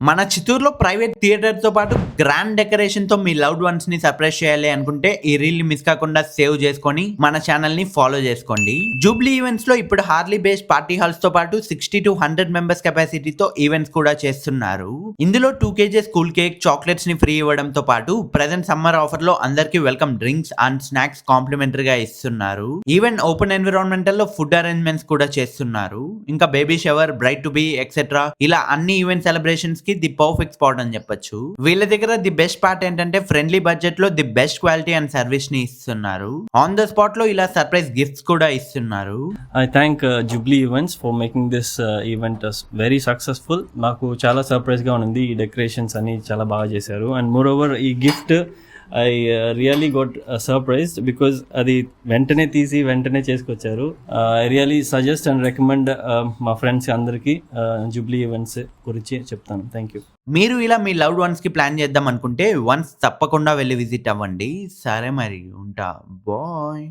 మన చిత్తూరులో ప్రైవేట్ థియేటర్‌తో పాటు గ్రాండ్ డెకరేషన్‌తో మీ లవ్డ్ వన్స్‌ని సర్ప్రైజ్ చేయాలి అనుకుంటే ఈ రీల్‌ని మిస్ కాకుండా సేవ్ చేసుకొని మన ఛానెల్‌ని ఫాలో చేసుకోండి. జూబ్లీ ఈవెంట్స్‌లో ఇప్పుడు హార్లీ బేస్డ్ పార్టీ హాల్స్‌తో పాటు 60-100 మెంబర్స్ కెపాసిటీతో ఈవెంట్స్ కూడా చేస్తున్నారు. ఇందులో 2 కేజీస్ కూల్ కేక్, చాక్లెట్స్‌ని ఫ్రీ ఇవ్వడంతో పాటు ప్రెజెంట్ సమ్మర్ ఆఫర్‌లో అందరికీ వెల్కమ్ డ్రింక్స్ అండ్ స్నాక్స్ కాంప్లిమెంటరీగా ఇస్తున్నారు. ఈవెన్ ఓపెన్ ఎన్విరాన్మెంటల్లో ఫుడ్ అరేంజ్‌మెంట్స్ కూడా చేస్తున్నారు. ఇంకా baby shower, bride to be etcetera ఇలా అన్ని event celebrations the perfect spot అని చెప్పొచ్చు. వీళ్ళ దగ్గర ది బెస్ట్ పార్ట్ ఏంటంటే ఫ్రెండ్లీ బడ్జెట్ లో the best quality and service ని ఇస్తున్నారు. ఆన్ ద స్పాట్ లో ఇలా సర్ప్రైజ్ గిఫ్ట్స్ కూడా ఇస్తున్నారు. I thank Jubilee Events for making this event very successful. నాకు చాలా సర్ప్రైజ్ గా ఉంది. ఈ డెకరేషన్స్ అన్ని చాలా బాగా చేశారు. అండ్ మోర్ ఓవర్ ఈ gift I really got surprised because అది వెంటనే తీసి వెంటనే చేసుకొచ్చారు. I really suggest and recommend మా ఫ్రెండ్స్ అందరికీ జూబ్లీ ఈవెంట్స్ గురించి చెప్తాను. Thank you. మీరు ఇలా మీ లవ్డ్ వన్స్ కి ప్లాన్ చేద్దాం అనుకుంటే వన్స్ తప్పకుండా వెళ్ళి విజిట్ అవ్వండి. సరే మరి ఉంటా. బాయ్.